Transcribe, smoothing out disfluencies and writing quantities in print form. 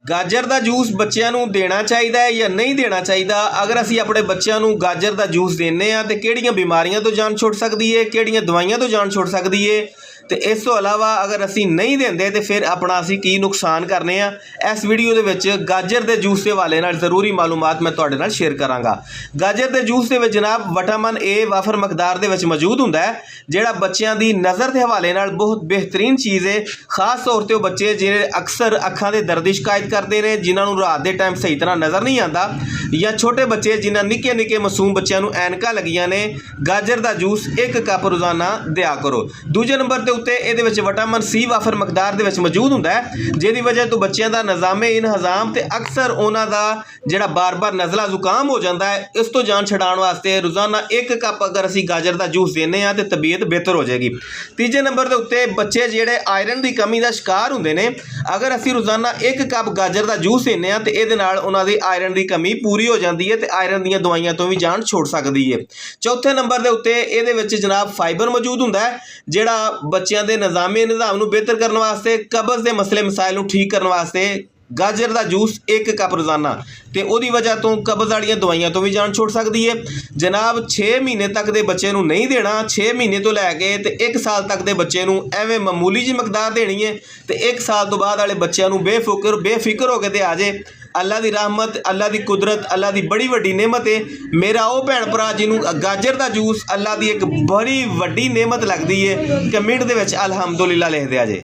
ਗਾਜਰ ਦਾ ਜੂਸ ਬੱਚਿਆਂ ਨੂੰ ਦੇਣਾ ਚਾਹੀਦਾ ਹੈ ਜਾਂ ਨਹੀਂ ਦੇਣਾ ਚਾਹੀਦਾ। ਅਗਰ ਅਸੀਂ ਆਪਣੇ ਬੱਚਿਆਂ ਨੂੰ ਗਾਜਰ ਦਾ ਜੂਸ ਦਿੰਦੇ ਹਾਂ ਤਾਂ ਕਿਹੜੀਆਂ ਬਿਮਾਰੀਆਂ ਤੋਂ ਜਾਨ ਛੁੱਟ ਸਕਦੀ ਹੈ, ਕਿਹੜੀਆਂ ਦਵਾਈਆਂ ਤੋਂ ਜਾਨ ਛੁੱਟ ਸਕਦੀ ਹੈ। ਤੇ ਇਸ ਤੋਂ ਇਲਾਵਾ ਅਗਰ ਅਸੀਂ ਨਹੀਂ ਦਿੰਦੇ ਤਾਂ ਫਿਰ ਆਪਣਾ ਅਸੀਂ ਕੀ ਨੁਕਸਾਨ ਕਰਨੇ ਆ। ਇਸ ਵੀਡੀਓ ਦੇ ਵਿੱਚ ਗਾਜਰ ਦੇ ਜੂਸ ਦੇ ਹਵਾਲੇ ਨਾਲ ਜ਼ਰੂਰੀ ਮਾਲੂਮਾਤ ਮੈਂ ਤੁਹਾਡੇ ਨਾਲ ਸ਼ੇਅਰ ਕਰਾਂਗਾ। ਗਾਜਰ ਦੇ ਜੂਸ ਦੇ ਵਿੱਚ ਜਨਾਬ ਵਿਟਾਮਿਨ ਏ ਵਾਫਰ ਮਕਦਾਰ ਦੇ ਵਿੱਚ ਮੌਜੂਦ ਹੁੰਦਾ ਹੈ, ਜਿਹੜਾ ਬੱਚਿਆਂ ਦੀ ਨਜ਼ਰ ਦੇ ਹਵਾਲੇ ਨਾਲ ਬਹੁਤ ਬਿਹਤਰੀਨ ਚੀਜ਼ ਹੈ। ਖਾਸ ਤੌਰ 'ਤੇ ਉਹ ਬੱਚੇ ਜਿਹੜੇ ਅਕਸਰ ਅੱਖਾਂ ਦੇ ਦਰਦ ਦੀ ਸ਼ਿਕਾਇਤ ਕਰਦੇ ਨੇ, ਜਿਨ੍ਹਾਂ ਨੂੰ ਰਾਤ ਦੇ ਟਾਈਮ ਸਹੀ ਤਰ੍ਹਾਂ ਨਜ਼ਰ ਨਹੀਂ ਆਉਂਦਾ, ਜਾਂ ਛੋਟੇ ਬੱਚੇ ਜਿਨ੍ਹਾਂ ਨਿੱਕੇ ਮਾਸੂਮ ਬੱਚਿਆਂ ਨੂੰ ਐਨਕਾਂ ਲੱਗੀਆਂ ਨੇ, ਗਾਜਰ ਦਾ ਜੂਸ 1 ਕੱਪ ਰੋਜ਼ਾਨਾ ਦਿਆ ਕਰੋ। ਦੂਜੇ ਨੰਬਰ ਦੇ ਉੱਤੇ ਇਹਦੇ ਵਿੱਚ ਵਿਟਾਮਿਨ ਸੀ ਵਾਫਰ ਮਕਦਾਰ ਦੇ ਵਿੱਚ ਮੌਜੂਦ ਹੁੰਦਾ ਹੈ, ਜਿਹਦੀ ਵਜ੍ਹਾ ਤੋਂ ਬੱਚਿਆਂ ਦਾ ਨਿਜ਼ਾਮੇ ਇਨਹਜ਼ਾਮ ਤੇ ਅਕਸਰ ਉਹਨਾਂ ਦਾ ਜਿਹੜਾ ਬਾਰ-ਬਾਰ ਨਜ਼ਲਾ ਜ਼ੁਕਾਮ ਹੋ ਜਾਂਦਾ ਹੈ, ਇਸ ਤੋਂ ਜਾਨ ਛਡਾਉਣ ਵਾਸਤੇ ਰੋਜ਼ਾਨਾ 1 ਕੱਪ ਅਗਰ ਅਸੀਂ ਗਾਜਰ ਦਾ ਜੂਸ ਦਿੰਦੇ ਹਾਂ ਤੇ ਤਬੀਅਤ ਬਿਹਤਰ ਹੋ ਜਾਏਗੀ। ਤੀਜੇ ਨੰਬਰ ਦੇ ਉੱਤੇ ਬੱਚੇ ਜਿਹੜੇ ਆਇਰਨ ਦੀ ਕਮੀ ਦਾ ਸ਼ਿਕਾਰ ਹੁੰਦੇ ਨੇ, ਅਗਰ ਅਸੀਂ ਰੋਜ਼ਾਨਾ 1 ਕੱਪ ਗਾਜਰ ਦਾ ਜੂਸ ਦਿੰਦੇ ਹਾਂ ਤੇ ਇਹਦੇ ਨਾਲ ਉਹਨਾਂ ਦੀ ਆਇਰਨ ਦੀ ਕਮੀ ਪੂਰੀ ਹੋ ਜਾਂਦੀ ਹੈ ਤੇ ਆਇਰਨ ਦੀਆਂ ਦਵਾਈਆਂ ਤੋਂ ਵੀ ਜਾਨ ਛੁੱਟ ਸਕਦੀ ਹੈ। ਚੌਥੇ ਨੰਬਰ ਦੇ ਉੱਤੇ ਇਹਦੇ ਵਿੱਚ ਜਨਾਬ ਫਾਈਬਰ ਮੌਜੂਦ ਹੁੰਦਾ ਹੈ, ਜਿਹੜਾ ਬੱਚਿਆਂ ਦੇ ਨਿਜ਼ਾਮੇ ਨਿਜ਼ਾਮ ਨੂੰ ਬਿਹਤਰ ਕਰਨ ਵਾਸਤੇ, ਕਬਜ਼ ਦੇ ਮਸਲੇ ਮਸਾਇਲ ਨੂੰ ਠੀਕ ਕਰਨ ਵਾਸਤੇ ਗਾਜਰ ਦਾ ਜੂਸ 1 ਕੱਪ ਰੋਜ਼ਾਨਾ, ਤੇ ਉਹਦੀ ਵਜ੍ਹਾ ਤੋਂ ਕਬਜ਼ ਵਾਲੀਆਂ ਦਵਾਈਆਂ ਤੋਂ ਵੀ ਜਾਨ ਛੁੱਟ ਸਕਦੀ ਹੈ। ਜਨਾਬ 6 ਮਹੀਨੇ ਤੱਕ ਦੇ ਬੱਚੇ ਨੂੰ ਨਹੀਂ ਦੇਣਾ, 6 ਮਹੀਨੇ ਤੋਂ ਲੈ ਕੇ ਤੇ 1 ਸਾਲ ਤੱਕ ਦੇ ਬੱਚੇ ਨੂੰ ਐਵੇਂ ਮਾਮੂਲੀ ਜਿਹੀ ਮਕਦਾਰ ਦੇਣੀ ਹੈ, ਤੇ 1 ਸਾਲ ਤੋਂ ਬਾਅਦ ਵਾਲੇ ਬੱਚਿਆਂ ਨੂੰ ਬੇਫਿਕਰ ਹੋ ਕੇ ਦੇ ਆ ਜੇ। ਅੱਲਾ ਦੀ ਰਹਿਮਤ, ਅੱਲਾ ਦੀ ਕੁਦਰਤ, ਅੱਲਾ ਦੀ ਬੜੀ ਵੱਡੀ ਨਿਮਤ ਹੈ। ਮੇਰਾ ਉਹ ਭੈਣ ਭਰਾ ਜਿਹਨੂੰ ਗਾਜਰ ਦਾ ਜੂਸ ਅੱਲਾ ਦੀ ਇੱਕ ਬੜੀ ਵੱਡੀ ਨਿਮਤ ਲੱਗਦੀ ਹੈ, ਕਮੈਂਟ ਦੇ ਵਿੱਚ ਅਲਹਮਦੁਲਿਲਾ ਲਿਖ ਦਿਆ ਜੇ।